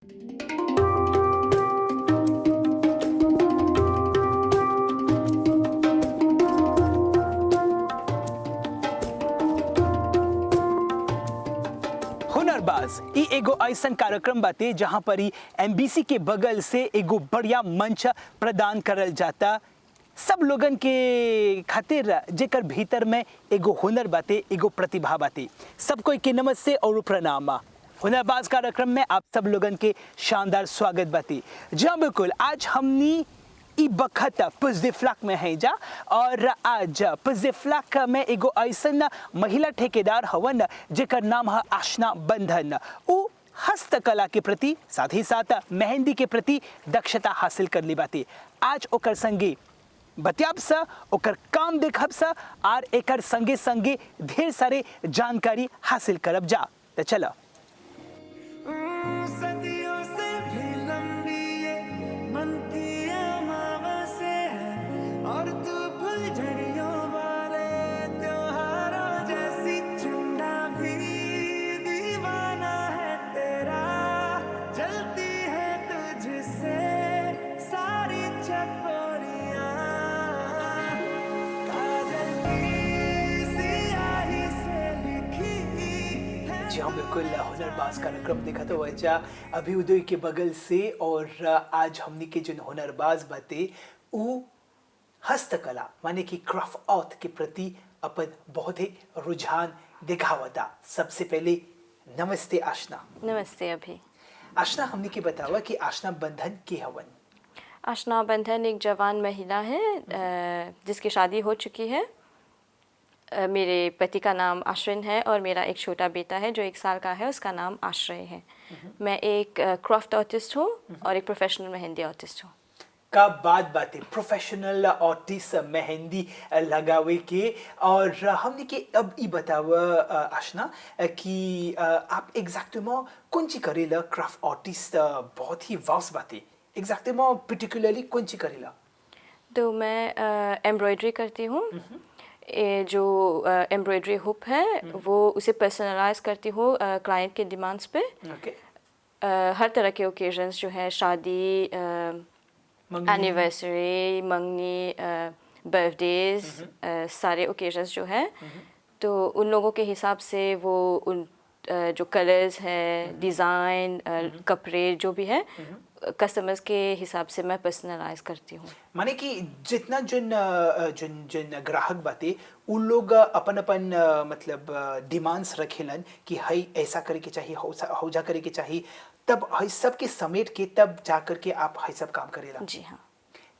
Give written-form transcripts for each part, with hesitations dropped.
हुनरबाज ई एगो ऐसन कार्यक्रम बाटे जहाँ पर ही एमबीसी के बगल से एगो बढ़िया मंच प्रदान करल जाता सब लोगन के खातिर जेकर भीतर में एगो हुनर बाटे, एगो प्रतिभा बाटे। सब कोई के नमस्ते और प्रणाम। हुनरबाज कार्यक्रम में आप सब लोगन के शानदार स्वागत बाटे। जी हाँ बिल्कुल, आज हमनी ई बखत पुजदिफ्लाक में है जा और आज पुजदिफ्लाक में एगो ऐसन महिला ठेकेदार हवन जेकर नाम है आशना बंधन। उ हस्तकला के प्रति साथ ही साथ मेहंदी के प्रति दक्षता हासिल कर ली बाती। आज ओकर संगे बतियाब सा, ओकर काम देखब सा और एकर संगे संगे ढेर सारे जानकारी हासिल करब जा। तो चलो सदियों से भी लंबी ये मन की अमावस्या है और तू फुलझड़ियों वाले त्योहारों जैसी चंदा भी दीवाना है तेरा। जलती है तुझसे सारी चकोरियां, काजल की सियाही से लिखी है। जी हाँ बिल्कुल, हुनरबाज कार्यक्रम देखा तो वजह अभी उदय के बगल से और आज हमने के जो हुनरबाज बाते वो हस्तकला माने कि क्राफ्ट आर्ट के प्रति अपन बहुत ही रुझान दिखावता। सबसे पहले नमस्ते आशना। नमस्ते अभी। आशना, हमने के बतावा कि आशना बंधन के हवन। आशना बंधन एक जवान महिला है जिसकी शादी हो चुकी है। मेरे पति का नाम अश्विन है और मेरा एक छोटा बेटा है जो 1 साल का है, उसका नाम आश्रय है। मैं एक क्राफ्ट आर्टिस्ट हूँ और एक प्रोफेशनल मेहंदी आर्टिस्ट हूँ। का बातें प्रोफेशनल आर्टिस्ट मेहंदी लगावे के और हमने के अब ई बतावा आशना कि आप एग्जैक्टली कौन ची करेला क्राफ्ट आर्टिस्ट बहुत ही वास्ट बातें एग्जैक्टली पर्टिकुलरली कौन ची करेला? तो मैं एम्ब्रॉयडरी करती हूँ। जो एम्ब्रॉयडरी हुक है वो उसे पर्सनलाइज करती हूँ क्लाइंट के डिमांड्स पे। हर तरह के ओकेजन्स जो है, शादी, एनिवर्सरी, मंगनी, बर्थडेज, सारे ओकेजन्स जो है तो उन लोगों के हिसाब से वो उन जो कलर्स है, डिज़ाइन, कपड़े जो भी है कस्टमर्स के हिसाब से मैं पर्सनलाइज करती हूँ। माने कि जितना जिन जिन जिन ग्राहक बाते उन लोग अपन अपन मतलब डिमांड्स रखेलन कि हई ऐसा करे के चाहिए, हौजा करे के चाहिए, तब हई सब के समेट के तब जा कर के आप हई सब काम करेला। जी हाँ।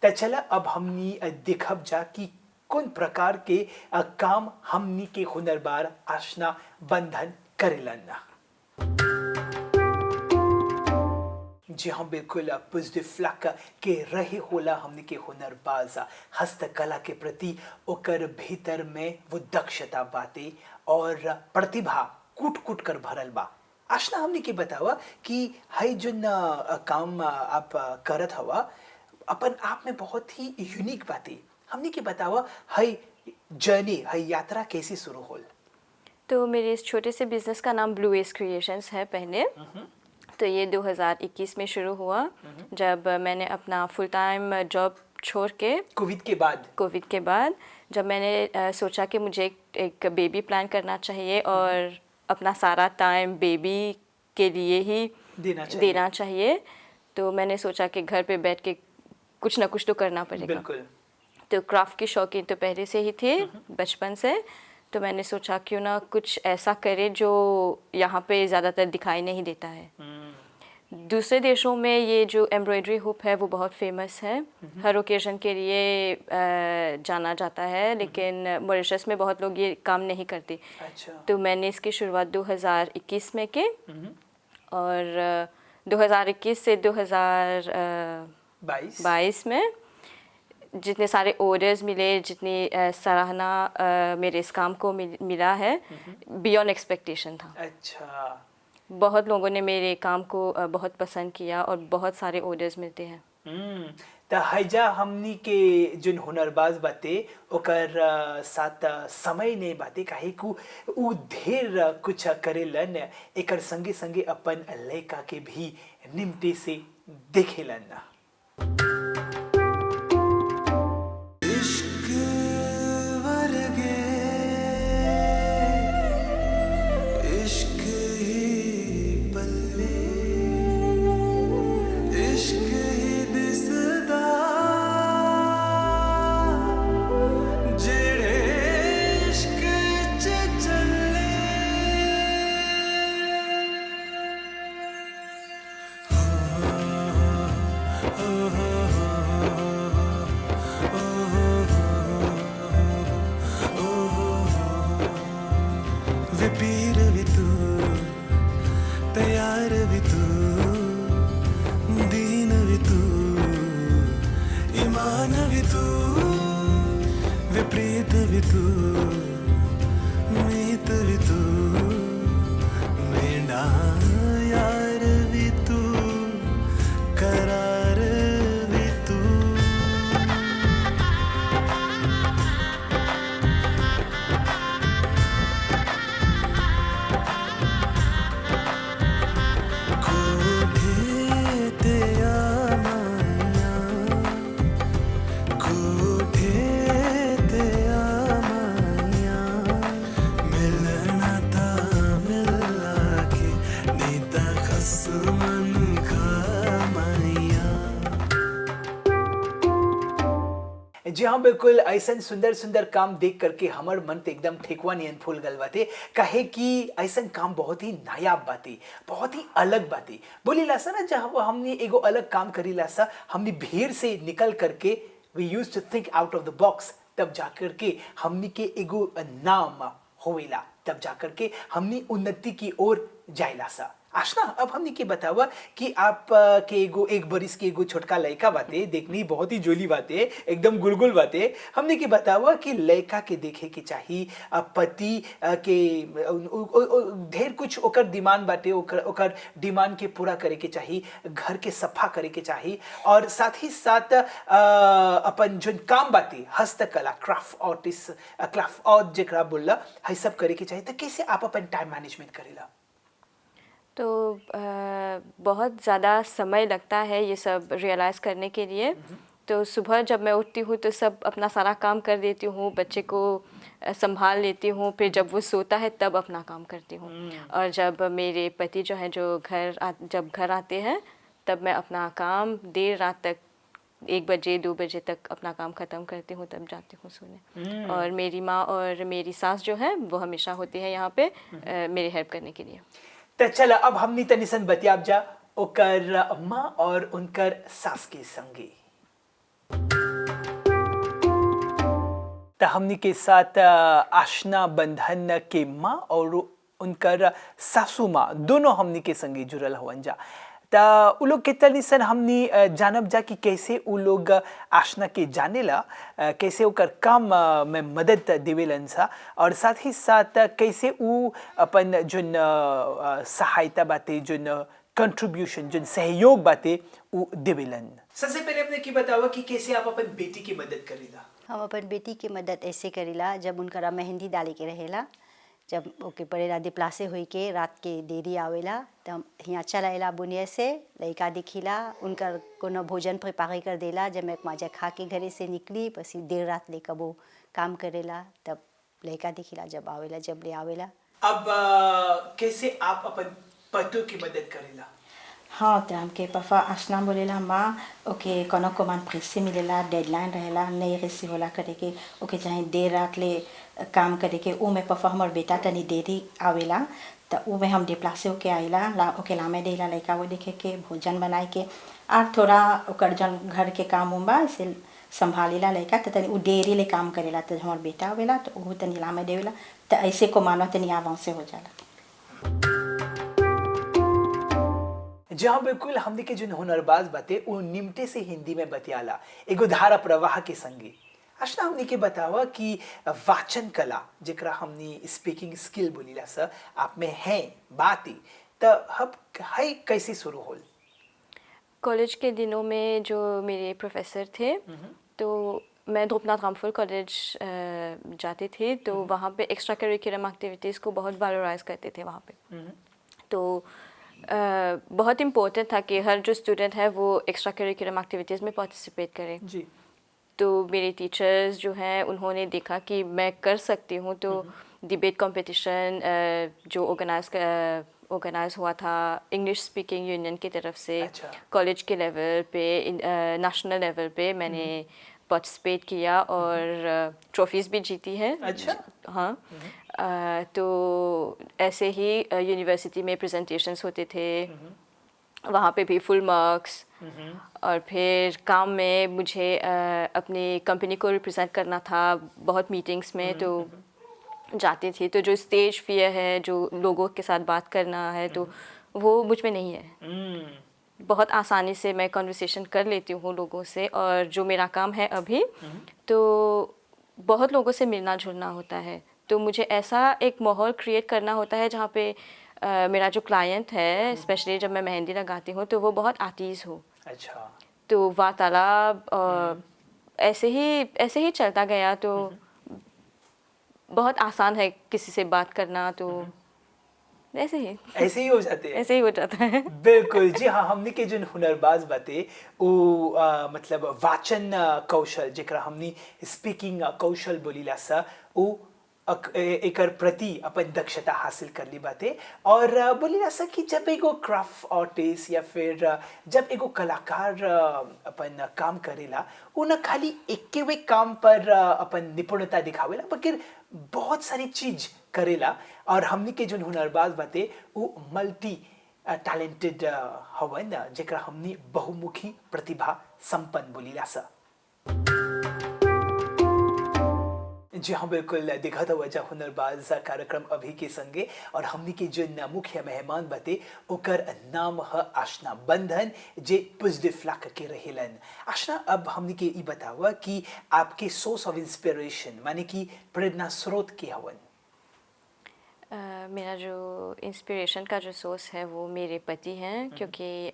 तो चला अब हमनी देखब जा कि कौन प्रकार के काम हमनी के हुनरबाज आशना बंधन करेलन। जी हाँ बिल्कुल, पुजदिफ्लाक के रहे होला हमने के हुनरबाज हस्तकला के प्रति ओकर भीतर में वो दक्षता बाते और प्रतिभा कूट कूट कर भरल बा। आशना, हमने के बतावा कि हई जो काम आप करत हवा अपन आप में बहुत ही यूनिक बाते। हमने के बतावा हई जर्नी, हई यात्रा कैसे शुरू होल? तो मेरे इस छोटे से बिजनेस का नाम ब्लू एज क्रिएशंस है पहले। तो ये 2021 में शुरू हुआ जब मैंने अपना फुल टाइम जॉब छोड़ के कोविड के बाद जब मैंने सोचा कि मुझे एक बेबी प्लान करना चाहिए और अपना सारा टाइम बेबी के लिए ही देना चाहिए। तो मैंने सोचा कि घर पे बैठ के कुछ ना कुछ तो करना पड़ेगा। बिल्कुल। तो क्राफ्ट की शौकीन तो पहले से ही थे, बचपन से। तो मैंने सोचा क्यों ना कुछ ऐसा करे जो यहाँ पे ज़्यादातर दिखाई नहीं देता है। दूसरे देशों में ये जो एम्ब्रॉयडरी हुक है वो बहुत फेमस है, हर ओकेजन के लिए जाना जाता है, लेकिन मॉरिशस में बहुत लोग ये काम नहीं करते। अच्छा। तो मैंने इसकी शुरुआत 2021 में की और 2021 से 2022 में जितने सारे ऑर्डर्स मिले, जितनी सराहना मेरे इस काम को मिला है, बियॉन्ड एक्सपेक्टेशन था। अच्छा। बहुत लोगों ने मेरे काम को बहुत पसंद किया और बहुत सारे ऑर्डर्स मिलते हैं। त हैजा हमनी के जोन हुनरबाज बाते ओकर साथ समय नहीं बाते काहे कु उ ढेर कुछ करेलन एकर संगे संगे अपन लड़का के भी निमते से देखेलन। इश्क वर्गे इश्क ही पल्ले इश्क ही दिसदा जेड़े इश्क च चले वे पीर भी तू तैयार भी तू दीन भी तू ईमान भी तू वे प्रीत भी तू मीत भी तू मेरा यार भी तू करार भी तू कोठे ते आमाया कोठे ते आमाया मिलना था मिला के नहीं था खसमन खामाया। जी हाँ बिल्कुल ऐसा सुंदर सुंदर काम देख करके हमार मन तो एकदम ठेकुआ नियन फूल गल बाते कहे कि ऐसा काम बहुत ही नायाब बाते बहुत ही अलग बाते बोली लासा ना जब हमने एगो अलग काम करी लासा हमने भीड़ से निकल करके we use to think out of the box तब जाकर के हमने के एगो नाम होवेला तब जाकर के हमने उन्नति की ओर जाइला सा। आशना अब हमने के बतावा कि आप के एगो एक बरिस के एगो छोटका लड़का बाते देखनी बहुत ही जोली बाते एकदम गुलगुल बाते हमने के बतावा कि लड़का के देखे के चाहिए पति के ढेर कुछ ओकर डिमांड बाते ओकर डिमांड के पूरा करे के चाहिए घर के सफा करे के चाहिए और साथ ही साथ अपन जो काम बाते हस्तकला क्राफ्ट आर्टिस्ट क्राफ्ट आर्ट जेकरा बोलला है सब करे के चाहिए तो कैसे आप अपन टाइम मैनेजमेंट करेला? तो बहुत ज़्यादा समय लगता है ये सब रियलाइज़ करने के लिए। तो सुबह जब मैं उठती हूँ तो सब अपना सारा काम कर देती हूँ, बच्चे को संभाल लेती हूँ, फिर जब वो सोता है तब अपना काम करती हूँ। और जब मेरे पति जो हैं जो जब घर आते हैं तब मैं अपना काम देर रात तक 1 बजे 2 बजे तक अपना काम ख़त्म करती हूँ तब जाती हूँ सोने। और मेरी माँ और मेरी सास जो है वो हमेशा होती है यहाँ पे मेरी हेल्प करने के लिए। तो चला अब हमनी तनिसन बतियाब जा ओकर माँ और उनकर सास के संगे। तो हमनी के साथ आशना बंधन के माँ और उनकर सासू माँ दोनों हमनी के संगे जुड़ल हवन जा। तो उ लोग के तनिसन हमनी जानब जा कि कैसे उ लोग आशना के जानेला कैसे ओकर काम में मदद देवेलन सा और साथ ही साथ कैसे उ अपन जोन सहायता बाते जोन कंट्रीब्यूशन जोन सहयोग बाते उ देवेलन। सबसे पहले अपने की बतावा कि कैसे आप अपन बेटी की मदद करेला? हम अपन बेटी की मदद ऐसे करेला जब उनका मेहंदी डाले के रहेला जब ओके पड़ेला दिप्लासे हुई के रात के देरी आवेला तब यहाँ चलाएला बुनिया से लड़का दिखिला उनका कोनो भोजन प्रिपेयर कर देला जब मैं मजा खा के घरे से निकली बस देर रात ले कबो काम करेला तब लड़का दिखिला जब आवेला जब ले आवेला। अब कैसे आप अपन पतियों की मदद करेला? हाँ तो हमके पापा आशना बोलेला माँ ओके कोनो कमांड प्रेसे मिलेला डेडलाइन रहेला नहीं रेसी होला करे के ओके चाहे देर रात ले काम करे के ऊ में पापा हमार बेटा तनी देरी आवेला तो ऊ में हम डिप्लासे होके आइला ओके लामे देला लड़का वो देखे के भोजन बनाए के और थोड़ा ओकर जन घर के काम उम्बा इसे संभालेला लड़का तो तनी ऊ देरी ले काम करेला तो हमार बेटा आवेला तो ऊ तनी लामे देवेला तो ऐसे को मानो तनी आवां से हो जाला। जहाँ बिल्कुल हमने के जो हुनरबाज बाते वो निमटे से हिंदी में बतियाला एगो धारा प्रवाह के संगे। आशना हमने के बतावा कि वाचन कला जेकरा हमने स्पीकिंग स्किल बोलीला सा आप में है बाती तो हब है कैसे शुरू होल? कॉलेज के दिनों में जो मेरे प्रोफेसर थे तो मैं ध्रुपनाथ रामफल कॉलेज जाती थी, तो वहाँ पे एक्स्ट्रा करिकुलम एक्टिविटीज़ को बहुत वैलोराइज करते थे वहाँ पे। तो बहुत इम्पोर्टेंट था कि हर जो स्टूडेंट है वो एक्स्ट्रा करिकुलम एक्टिविटीज़ में पार्टिसिपेट करे। जी। तो मेरे टीचर्स जो हैं उन्होंने देखा कि मैं कर सकती हूँ, तो डिबेट कंपटीशन जो ऑर्गेनाइज हुआ था इंग्लिश स्पीकिंग यूनियन की तरफ से, अच्छा। कॉलेज के लेवल पे, नेशनल लेवल पे मैंने पार्टिसिपेट किया और ट्रॉफीज़ भी जीती है। अच्छा। हाँ। तो ऐसे ही यूनिवर्सिटी में प्रेजेंटेशंस होते थे, वहाँ पे भी फुल मार्क्स। और फिर काम में मुझे अपनी कंपनी को रिप्रेजेंट करना था बहुत मीटिंग्स में, तो जाती थी। तो जो स्टेज फियर है, जो लोगों के साथ बात करना है, तो वो मुझ में नहीं है। बहुत आसानी से मैं कन्वर्सेशन कर लेती हूँ लोगों से, और जो मेरा काम है अभी तो बहुत लोगों से मिलना जुलना होता है। तो मुझे ऐसा एक माहौल क्रिएट करना होता है जहाँ पे मेरा जो क्लाइंट है, स्पेशली जब मैं मेहंदी लगाती हूँ, तो वो बहुत आतीज़ हो। अच्छा। तो वार्तालाप ऐसे ही चलता गया। तो बहुत आसान है किसी से बात करना, तो ऐसे ही हो जाते हैं। ऐसे ही हो जाता है। बिल्कुल जी हाँ। हमने के जो हुनरबाज बातें वो मतलब वाचन कौशल जेकरा हमने स्पीकिंग कौशल बोलीला सा वो एकर प्रति अपन दक्षता हासिल कर ली बातें। और बोलीला सा कि जब एगो क्राफ्ट आर्टिस्ट या फिर जब एगो कलाकार अपन काम करेला वो न खाली एके वे काम पर अपन निपुणता दिखावेला, बल्कि बहुत सारी चीज करेला। और हमने के जो हुनरबाज बातें वो मल्टी टैलेंटेड हवन जेकरा हमने बहुमुखी प्रतिभा संपन्न बोलीला सा। जी हाँ, बिल्कुल देखा था वजह हुनरबाज कार्यक्रम अभी के संगे। और हमने के जो मुख्य मेहमान बाते ओकर नाम है आशना बंधन, जे पुजदिफ्लाक के रहेलन। आशना, अब हमने के ये बतावा कि आपके सोर्स ऑफ इंस्पिरेशन माने कि प्रेरणा स्रोत के हवन। मेरा जो इंस्पिरेशन का जो सोर्स है वो मेरे पति हैं, क्योंकि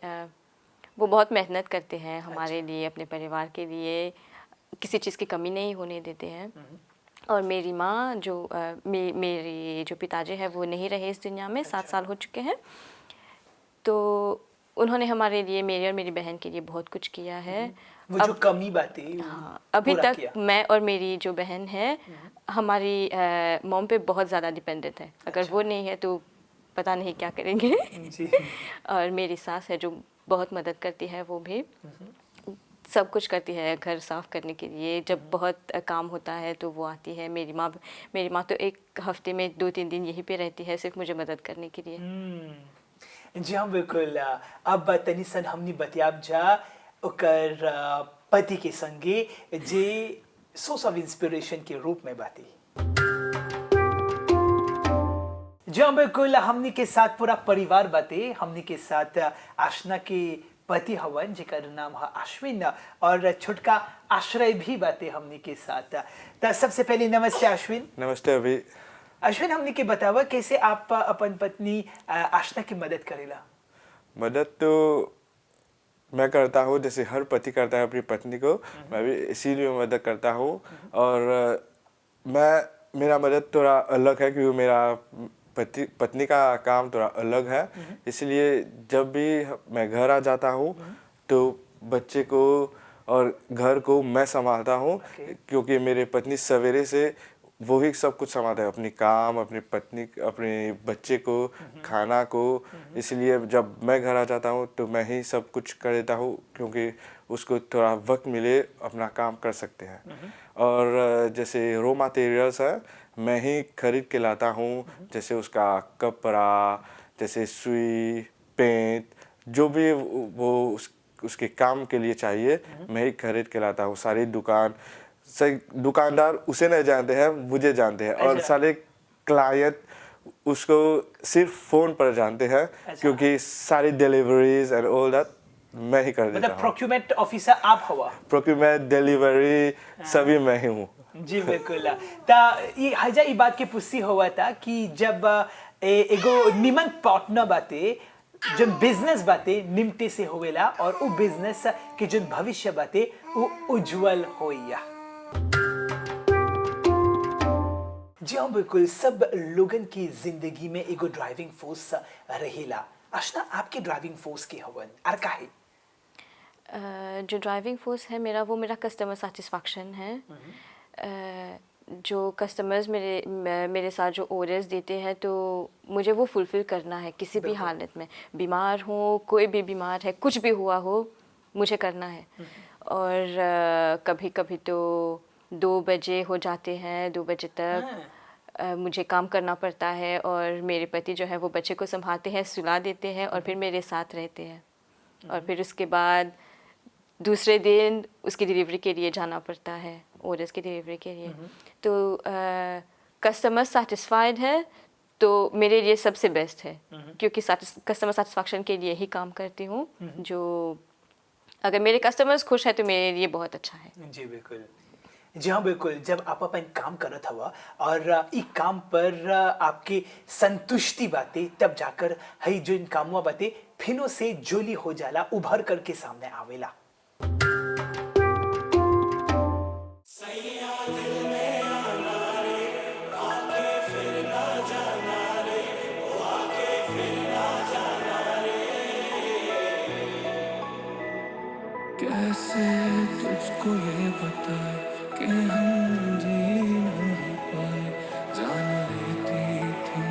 वो बहुत मेहनत करते हैं हमारे लिए, अपने परिवार के लिए, किसी चीज़ की कमी नहीं होने देते हैं। और मेरी माँ जो मेरे जो पिताजी हैं वो नहीं रहे इस दुनिया में, 7 साल हो चुके हैं। तो उन्होंने हमारे लिए, मेरी और मेरी बहन के लिए बहुत कुछ किया है। वो जो कमी बातें हाँ, अभी तक मैं और मेरी जो बहन है हमारी मॉम पे बहुत ज़्यादा डिपेंडेंट है। अगर वो नहीं है तो पता नहीं क्या करेंगे। जी। और मेरी सास है जो बहुत मदद करती है, वो भी सब कुछ करती है घर साफ़ करने के लिए। जब बहुत काम होता है तो वो आती है। मेरी माँ तो एक हफ्ते में 2-3 दिन यहीं पे रहती है, सिर्फ मुझे मदद करने के लिए। जी हाँ, बिल्कुल। अब तनिसन हमने बतियाब जा ओकर पति के संगे जे सोर्स ऑफ इंस्पिरेशन के रूप में बाती। जी हाँ, बिल्कुल। हमने के साथ पूरा परिवार बाते। हमने के साथ आशना के पति हवन जेकर नाम है अश्विन, और छुटका आश्रय भी बातें हमने के साथ। तो सबसे पहले नमस्ते अश्विन। नमस्ते अभी। अश्विन, हमने के बतावा कैसे आप अपन पत्नी आशना की मदद करेला। मदद तो मैं करता हूँ, जैसे हर पति करता है अपनी पत्नी को, मैं भी इसीलिए मदद करता हूँ। और मेरा मदद थोड़ा अलग है, क्योंकि मेरा पत्नी का काम थोड़ा अलग है। इसलिए जब भी मैं घर आ जाता हूँ तो बच्चे को और घर को मैं संभालता हूँ, क्योंकि मेरे पत्नी सवेरे से वो ही सब कुछ संभालता है, अपनी काम, अपनी पत्नी, अपने बच्चे को, खाना को। इसलिए जब मैं घर आ जाता हूँ तो मैं ही सब कुछ कर देता हूँ, क्योंकि उसको थोड़ा वक्त मिले अपना काम कर सकते हैं। और जैसे रॉ मटेरियल्स है मैं ही खरीद के लाता हूँ, जैसे उसका कपड़ा, जैसे सुई, पेंट, जो भी वो उसके काम के लिए चाहिए मैं ही खरीद के लाता हूँ। सारी दुकानदार उसे नहीं जानते हैं, मुझे जानते हैं। और सारे क्लाइंट उसको सिर्फ फ़ोन पर जानते हैं, क्योंकि सारी डिलीवरीज एंड ऑल दैट मैं ही कर देता हूँ। मतलब प्रोक्यूरमेंट ऑफिसर आप हवा? प्रोक्यूरमेंट, डिलीवरी सभी मैं ही हूँ। जी बिल्कुल। ये हजा ये बात की पुष्टि हुआ था कि जब एगो निमन पार्टनर बाते जन बिजनेस बातें निमटे से होवेला और वो बिजनेस के जन भविष्य बातें वो उज्जवल होइया। जी हाँ बिल्कुल, सब लोगन की जिंदगी में एगो ड्राइविंग फोर्स रहेला। आशना आपके ड्राइविंग फोर्स के हवन और का है? जो ड्राइविंग फोर्स है मेरा, वो मेरा कस्टमर सेटिस्फैक्शन है। जो कस्टमर्स मेरे साथ जो ऑर्डर्स देते हैं तो मुझे वो फुलफ़िल करना है किसी भी हालत में। बीमार हो, कोई भी बीमार है, कुछ भी हुआ हो, मुझे करना है। और कभी कभी तो 2 बजे हो जाते हैं, 2 बजे तक मुझे काम करना पड़ता है और मेरे पति जो है वो बच्चे को संभालते हैं, सुला देते हैं और फिर मेरे साथ रहते हैं। और फिर उसके बाद दूसरे दिन उसकी डिलीवरी के लिए जाना पड़ता है, ऑर्डर्स की डिलीवरी के लिए। तो कस्टमर सेटिस्फाइड है तो मेरे लिए सबसे बेस्ट है, क्योंकि कस्टमर सेटिस्फैक्शन के लिए ही काम करती हूँ। जो अगर मेरे कस्टमर्स खुश हैं तो मेरे लिए बहुत अच्छा है। जी बिल्कुल, जी हाँ बिल्कुल। जब आप अपन काम करत हवा और ई काम पर आपके संतुष्टि बातें, तब जाकर हई जो इन कामवा बातें फिनो से जोली हो जाला, उभर करके सामने आवेला। कैसे तुझको ये बताए कि हम जी नहीं पाए, जान लेती थी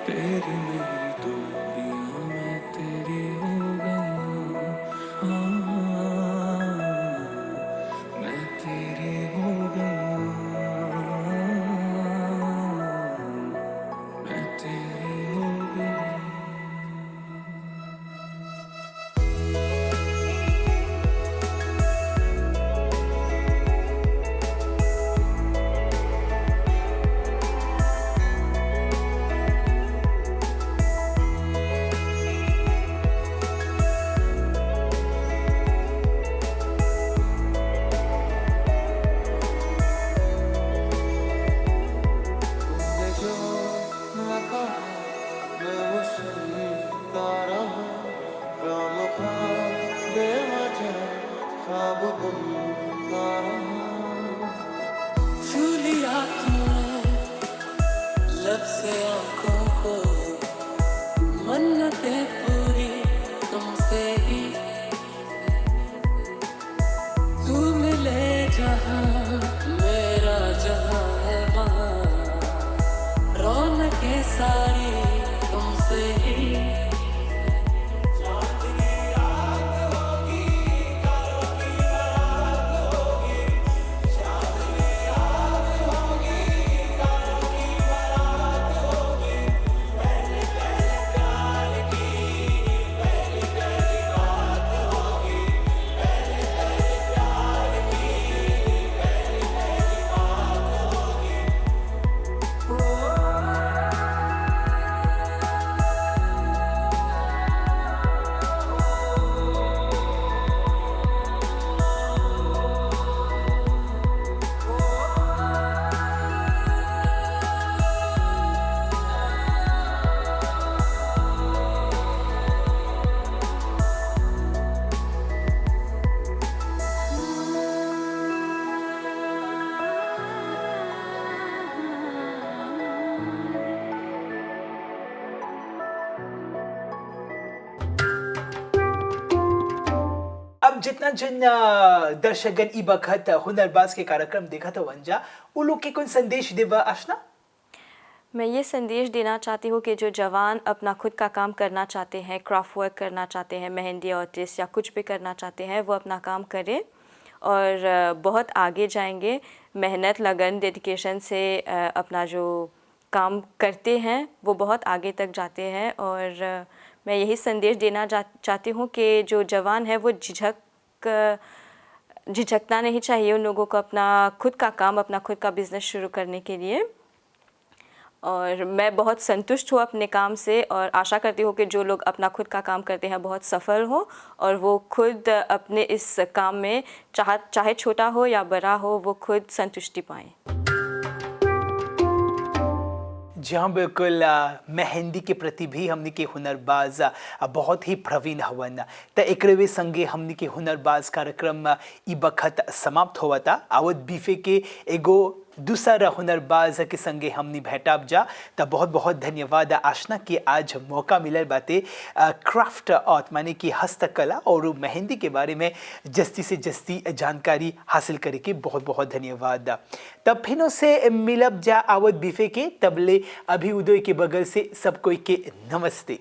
तेरी मेरी दूरियां, मैं तेरी हो गई, हाँ मैं तेरी हो गई, मैं तेरी हो गई। मन्नतें पूरी तुमसे ही, तू मिले जहाँ मेरा जहाँ है वहाँ, रौनकें सारी तुमसे ही। अब जितना जिन दर्शकगण ई बखत हुनरबाज के कार्यक्रम देखा था वंजा, वो लोग के कौन संदेश देवा आशना? मैं ये संदेश देना चाहती हूँ कि जो जवान अपना खुद का काम करना चाहते हैं, क्राफ्ट वर्क करना चाहते हैं, मेहंदी आर्टिस्ट या कुछ भी करना चाहते हैं, वो अपना काम करें और बहुत आगे जाएंगे। मेहनत, लगन, डेडिकेशन से अपना जो काम करते हैं वो बहुत आगे तक जाते हैं। और मैं यही संदेश देना चाहती हूँ कि जो जवान है वो झिझकना नहीं चाहिए उन लोगों को अपना खुद का काम, अपना खुद का बिज़नेस शुरू करने के लिए। और मैं बहुत संतुष्ट हूँ अपने काम से और आशा करती हूँ कि जो लोग अपना खुद का काम करते हैं बहुत सफल हो और वो खुद अपने इस काम में चाहे छोटा हो या बड़ा हो, वो खुद संतुष्टि पाएं। जी हाँ बिल्कुल मेहंदी के प्रति भी हमने के हुनरबाज बहुत ही प्रवीण हवन त एकरे संगे हमने के हुनरबाज कार्यक्रम ई बखत समाप्त हुआ था। आवत बीफे के एगो दूसरा हुनरबाज के संगे हमने भेटाब जा त बहुत बहुत धन्यवाद आशना कि आज मौका मिलल बाते क्राफ्ट आर्ट माने कि हस्तकला और मेहंदी के बारे में जस्ती से जस्ती जानकारी हासिल करे के बहुत बहुत धन्यवाद। तब फिर से मिलब जा आवत बीफे के तबले अभी उदय के बगल से सब कोई के नमस्ते।